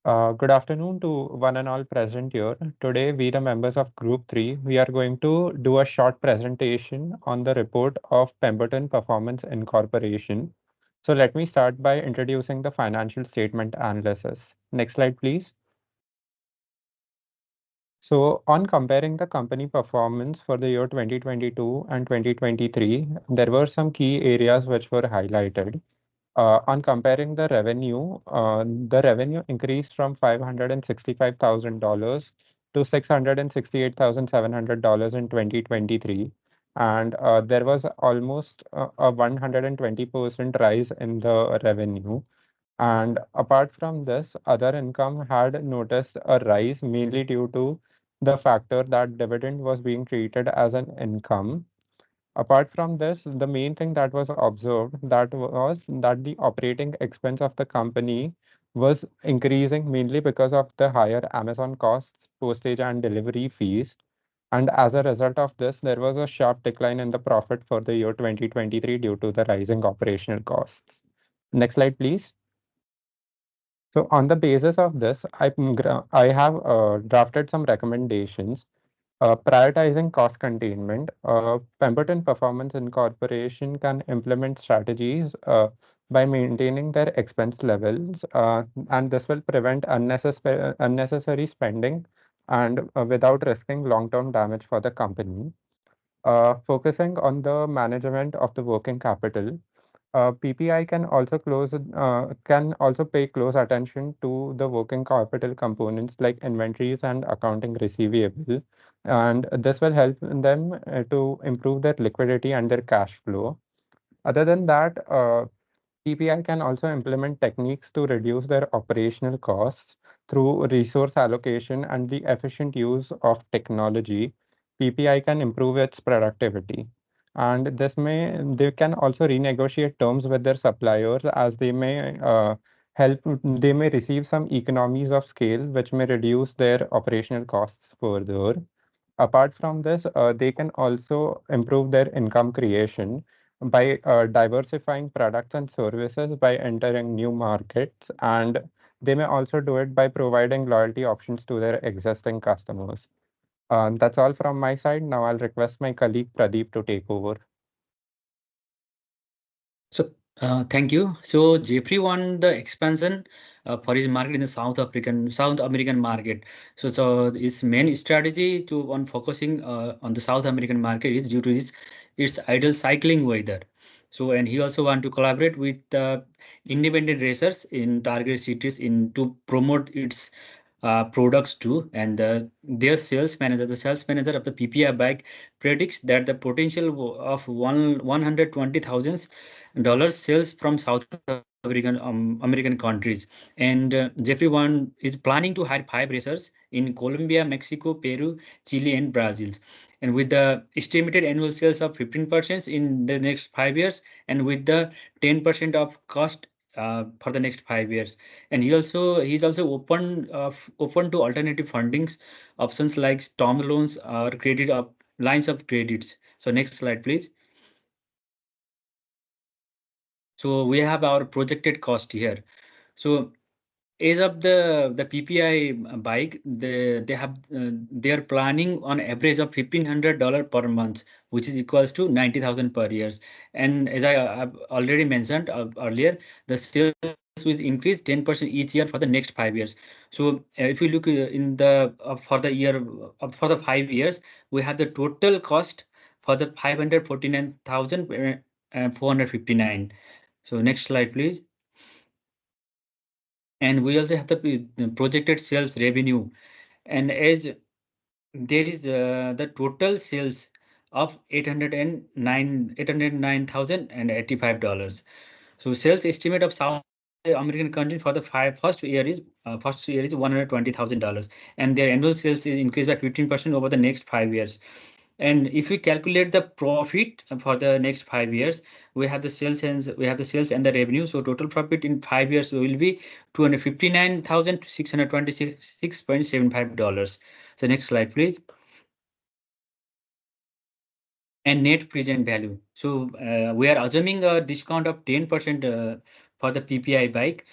Good afternoon to one and all present here. Today, we, the members of Group 3, we are going to do a short presentation on the report of Pemberton Performance Incorporation. So let me start by introducing the financial statement analysis. Next slide, please. So on comparing the company performance for the year 2022 and 2023, there were some key areas which were highlighted. On comparing the revenue increased from $565,000 to $668,700 in 2023, and there was almost a 120% rise in the revenue. And apart from this, other income had noticed a rise mainly due to the factor that dividend was being treated as an income. Apart from this, the main thing that was observed that was that the operating expense of the company was increasing mainly because of the higher Amazon costs, postage and delivery fees. And as a result of this, there was a sharp decline in the profit for the year 2023 due to the rising operational costs. Next slide, please. So on the basis of this, I have drafted some recommendations. Prioritizing cost containment. Pemberton Performance Incorporation can implement strategies by maintaining their expense levels, and this will prevent unnecessary spending and without risking long-term damage for the company. Focusing on the management of the working capital. PPI can also pay close attention to the working capital components like inventories and accounting receivable, and this will help them to improve their liquidity and their cash flow. Other than that, PPI can also implement techniques to reduce their operational costs through resource allocation and the efficient use of technology. PPI can improve its productivity. And they can also renegotiate terms with their suppliers as they may receive some economies of scale, which may reduce their operational costs further. Apart from this, they can also improve their income creation by diversifying products and services by entering new markets, and they may also do it by providing loyalty options to their existing customers. That's all from my side. Now I'll request my colleague Pradeep to take over. So thank you. So Jeffrey won the expansion for his market in the South American market. So his main strategy to on focusing on the South American market is due to its ideal cycling weather. So and he also want to collaborate with independent racers in target cities in to promote its products too. And their the sales manager of the PPI bike predicts that the potential of 120,000 dollars sales from South American countries. And Jeffrey One is planning to hire 5 racers in Colombia, Mexico, Peru, Chile, and Brazil. And with the estimated annual sales of 15% in the next 5 years, and with the 10% of cost for the next 5 years. And he's also open to alternative fundings options like term loans or credit of lines of credits. So next slide, please. So we have our projected cost here. So as of the PPI bike, they are planning on average of $1,500 per month, which is equals to 90,000 per year. And as I have already mentioned earlier, the sales will increase 10% each year for the next 5 years. So if we look in the for the year for the 5 years, we have the total cost for the 549,459. So next slide, please. And we also have the projected sales revenue. And as there is the total sales of $809,085. So sales estimate of South American country for the first year is $120,000, and their annual sales is increased by 15% over the next 5 years. And if we calculate the profit for the next 5 years, we have the sales and the revenue. So total profit in 5 years will be $259,626.75. So next slide, please. And net present value. So we are assuming a discount of 10% for the PPI bike.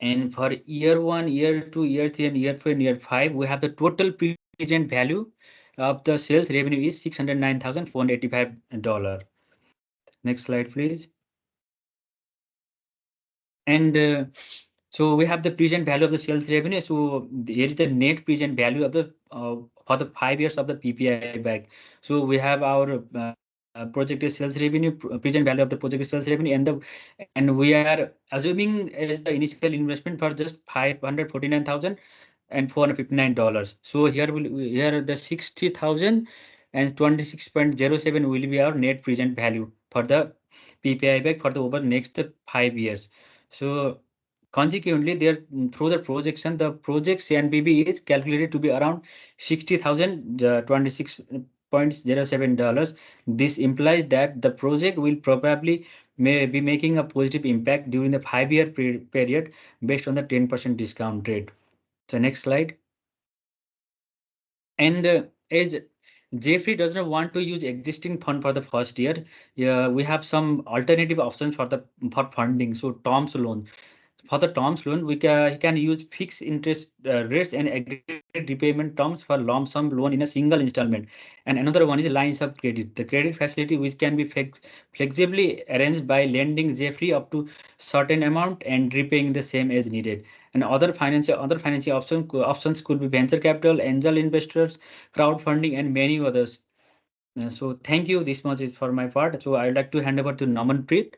And for year 1, year 2, year 3, and year 4, and year 5, we have the total present value of the sales revenue is $609,485. Next slide, please. And so we have the present value of the sales revenue. So here is the net present value of the for the 5 years of the PPI back. So we have our projected sales revenue, present value of the projected sales revenue, and we are assuming as the initial investment for just $549,459. So here the 60,000 and 26.07 will be our net present value for the PPI back for the over next 5 years. So consequently, there through the projection, the project's NPV is calculated to be around $60,026.07. This implies that the project will probably may be making a positive impact during the 5-year period based on the 10% discount rate. So next slide. And as Jeffrey does not want to use existing fund for the first year, we have some alternative options for funding. So Tom's loan. For the terms loan, he can use fixed interest rates and agreed repayment terms for lump sum loan in a single installment. And another one is lines of credit. The credit facility which can be flexibly arranged by lending Jeffrey up to certain amount and repaying the same as needed. And other financial options could be venture capital, angel investors, crowdfunding, and many others. So thank you. This much is for my part. So I'd like to hand over to Namanpreet.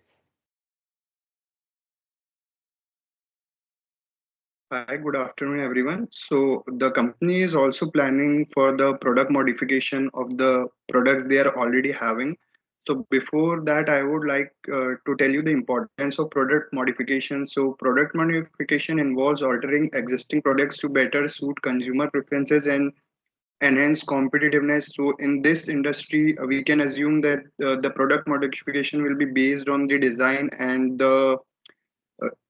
Hi, good afternoon, everyone. So the company is also planning for the product modification of the products they are already having. So before that, I would like to tell you the importance of product modification. So product modification involves altering existing products to better suit consumer preferences and enhance competitiveness. So in this industry, we can assume that the product modification will be based on the design and the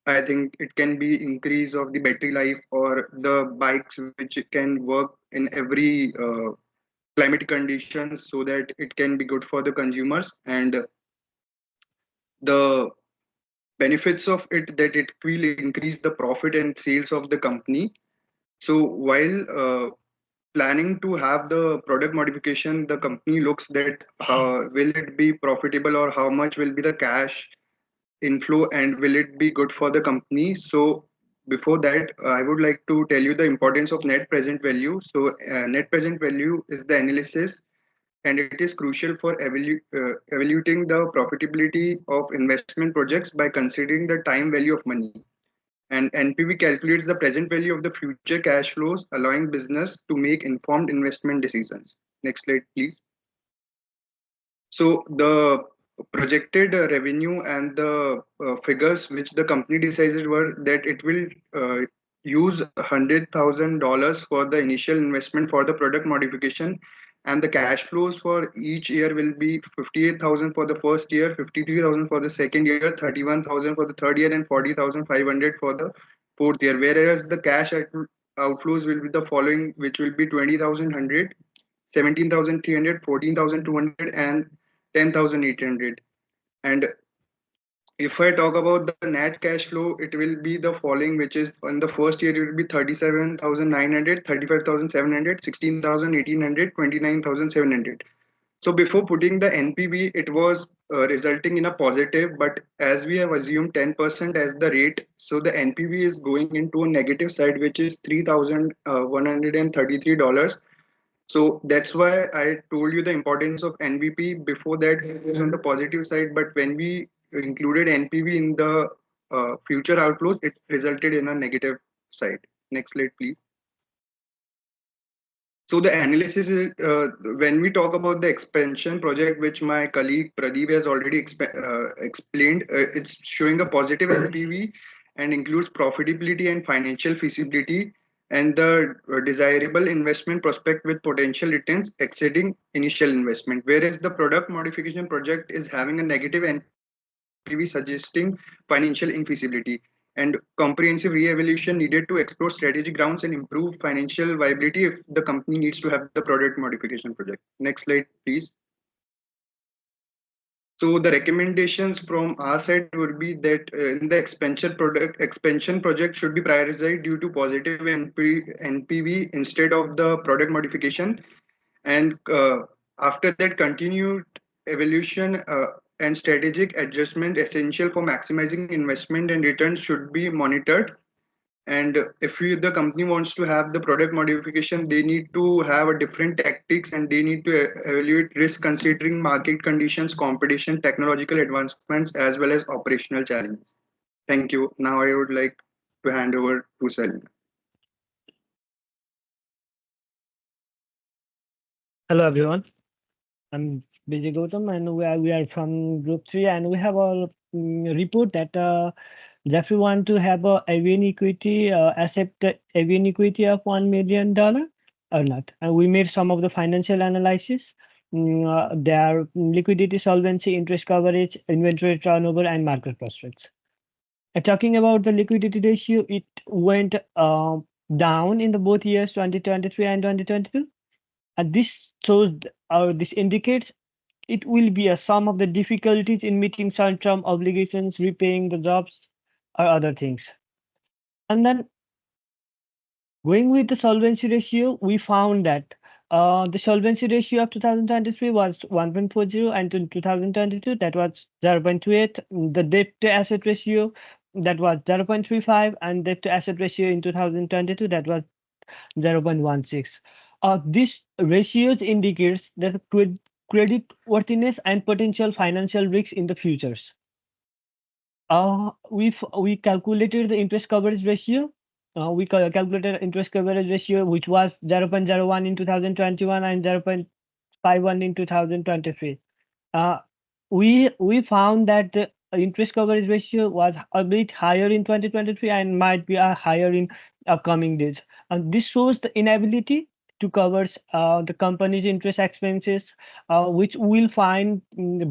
I think it can be increase of the battery life or the bikes which can work in every climate conditions so that it can be good for the consumers and the benefits of it that it will increase the profit and sales of the company. So while planning to have the product modification, the company looks that will it be profitable or how much will be the cash inflow and will it be good for the company. So before that, I would like to tell you the importance of net present value. So net present value is the analysis and it is crucial for evaluating the profitability of investment projects by considering the time value of money. And NPV calculates the present value of the future cash flows, allowing business to make informed investment decisions. Next slide, please. So the projected revenue and the figures which the company decided were that it will use $100,000 for the initial investment for the product modification, and the cash flows for each year will be 58,000 for the first year, 53,000 for the second year, 31,000 for the third year, and 40,500 for the fourth year. Whereas the cash outflows will be the following, which will be 20,100, 17,300, 14,200, and 10,800. And if I talk about the net cash flow, it will be the following, which is on the first year, it will be 37,900, 35,700, 16,000, 1,800, 29,700. So before putting the NPV, it was resulting in a positive, but as we have assumed 10% as the rate, so the NPV is going into a negative side, which is $3,133. So that's why I told you the importance of NVP. Before that, it was on the positive side, but when we included NPV in the future outflows, it resulted in a negative side. Next slide, please. So the analysis is when we talk about the expansion project, which my colleague Pradeep has already explained, it's showing a positive NPV and includes profitability and financial feasibility and the desirable investment prospect with potential returns exceeding initial investment. Whereas the product modification project is having a negative NPV suggesting financial infeasibility and comprehensive re-evaluation needed to explore strategic grounds and improve financial viability if the company needs to have the product modification project. Next slide, please. So the recommendations from our side would be that in the expansion project should be prioritized due to positive NPV instead of the product modification, and after that continued evolution and strategic adjustment essential for maximizing investment and returns should be monitored. And the company wants to have the product modification, they need to have a different tactics, and they need to evaluate risk considering market conditions, competition, technological advancements, as well as operational challenges. Thank you. Now I would like to hand over to Selina. Hello everyone, I'm Vijay Gautam and we are from Group 3 and we have a report that Jeffrey want to have a avian equity, accept avian equity of $1 million or not. And we made some of the financial analysis. Their liquidity, solvency, interest coverage, inventory turnover, and market prospects. Talking about the liquidity ratio, it went down in the both years 2023 and 2022. And this shows or this indicates it will be a sum of the difficulties in meeting short-term obligations, repaying the jobs, or other things. And then going with the solvency ratio, we found that the solvency ratio of 2023 was 1.40 and in 2022 that was 0.28. The debt to asset ratio that was 0.35 and debt to asset ratio in 2022 that was 0.16. This ratios indicates that credit worthiness and potential financial risks in the futures. We calculated the interest coverage ratio. We calculated interest coverage ratio, which was 0.01 in 2021 and 0.51 in 2023. We found that the interest coverage ratio was a bit higher in 2023 and might be higher in upcoming days. And this shows the inability to cover the company's interest expenses, which will find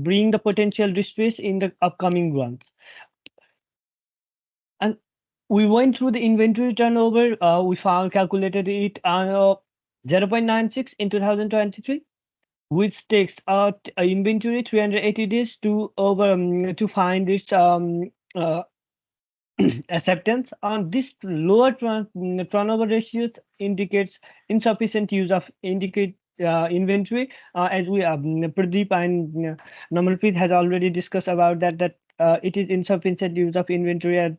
bring the potential distress in the upcoming months. And we went through the inventory turnover. We found calculated it 0.96 in 2023, which takes out inventory 380 days to over to find this acceptance. On this lower turnover ratios indicates insufficient use of inventory, as we Pradeep and Namanpreet has already discussed about that it is insufficient use of inventory at,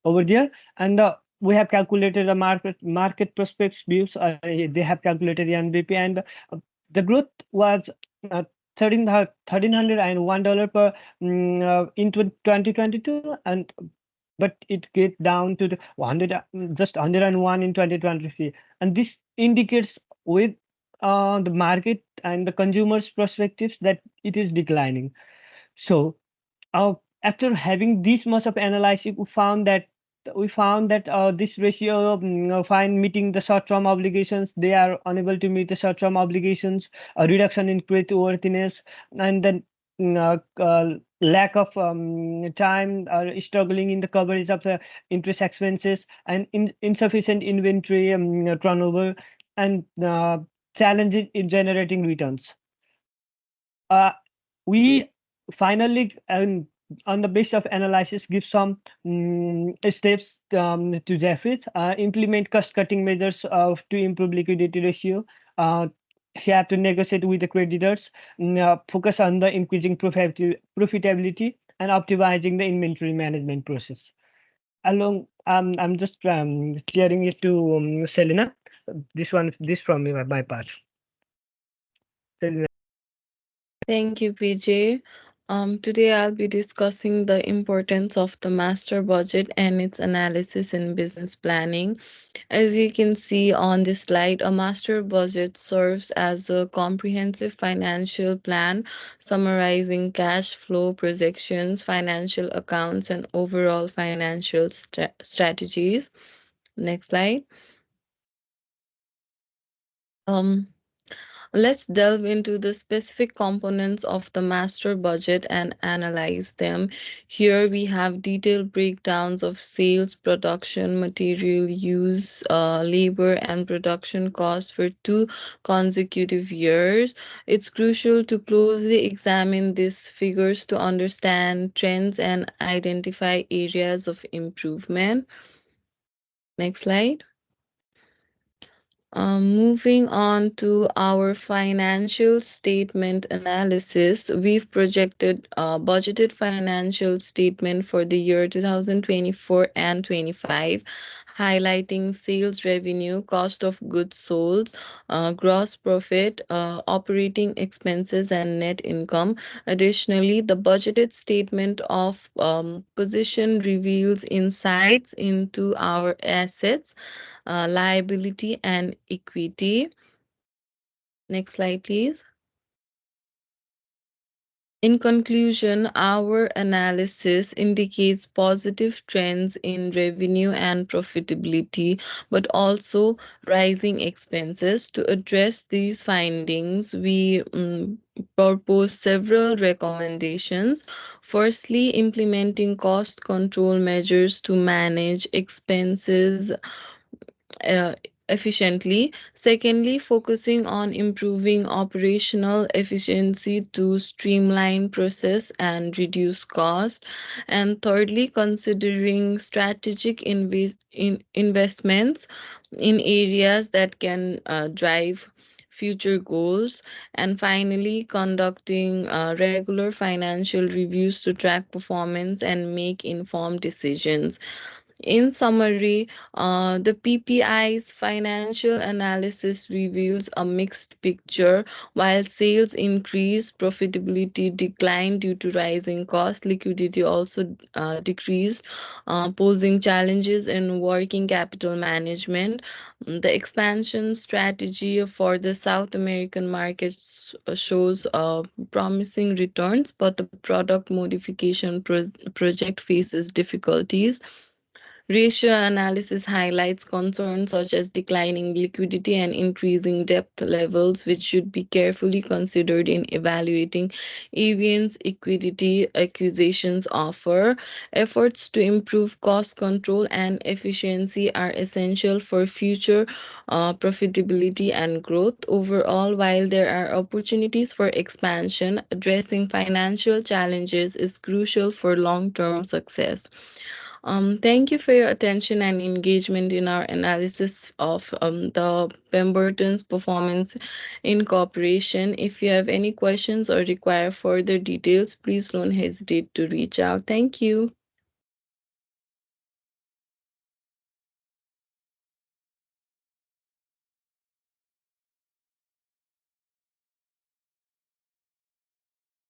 over there. And we have calculated the market prospects views. They have calculated the MVP, and the growth was $1,301 per in 2022, and but it get down to the 100 just 101 in 2023, and this indicates with the market and the consumers perspectives that it is declining. So after having this much of analysis, we found that this ratio find meeting the short-term obligations, they are unable to meet the short-term obligations, a reduction in credit worthiness, and then lack of time or struggling in the coverage of the interest expenses, and insufficient inventory turnover, and challenges in generating returns. We finally, on the basis of analysis, give some steps to Jeffries, implement cost-cutting measures to improve liquidity ratio. He had to negotiate with the creditors, focus on the increasing profitability and optimizing the inventory management process. I'm just clearing it to Selena. This from me, my part. Selena. Thank you, PJ. Today I'll be discussing the importance of the master budget and its analysis in business planning. As you can see on this slide, a master budget serves as a comprehensive financial plan summarizing cash flow projections, financial accounts, and overall financial strategies. Next slide. Um, Let's delve into the specific components of the master budget and analyze them. Here we have detailed breakdowns of sales, production, material use, labor, and production costs for 2 consecutive years. It's crucial to closely examine these figures to understand trends and identify areas of improvement. Next slide. Moving on to our financial statement analysis, we've projected budgeted financial statement for the year 2024 and 25, highlighting sales revenue, cost of goods sold, gross profit, operating expenses, and net income. Additionally, the budgeted statement of position reveals insights into our assets, liability, and equity. Next slide, please. In conclusion, our analysis indicates positive trends in revenue and profitability, but also rising expenses. To address these findings, we propose several recommendations. Firstly, implementing cost control measures to manage expenses uh, efficiently. Secondly, focusing on improving operational efficiency to streamline process and reduce cost. And thirdly, considering strategic investments in areas that can drive future goals. And finally, conducting regular financial reviews to track performance and make informed decisions. In summary, the PPI's financial analysis reveals a mixed picture. While sales increased, profitability declined due to rising costs. Liquidity also decreased, posing challenges in working capital management. The expansion strategy for the South American markets shows promising returns, but the product modification project faces difficulties. Ratio analysis highlights concerns such as declining liquidity and increasing depth levels, which should be carefully considered in evaluating Avian's equity acquisitions offer. Efforts to improve cost control and efficiency are essential for future profitability and growth. Overall, while there are opportunities for expansion, addressing financial challenges is crucial for long term success. Thank you for your attention and engagement in our analysis of the Pemberton's performance in cooperation. If you have any questions or require further details, please don't hesitate to reach out. Thank you.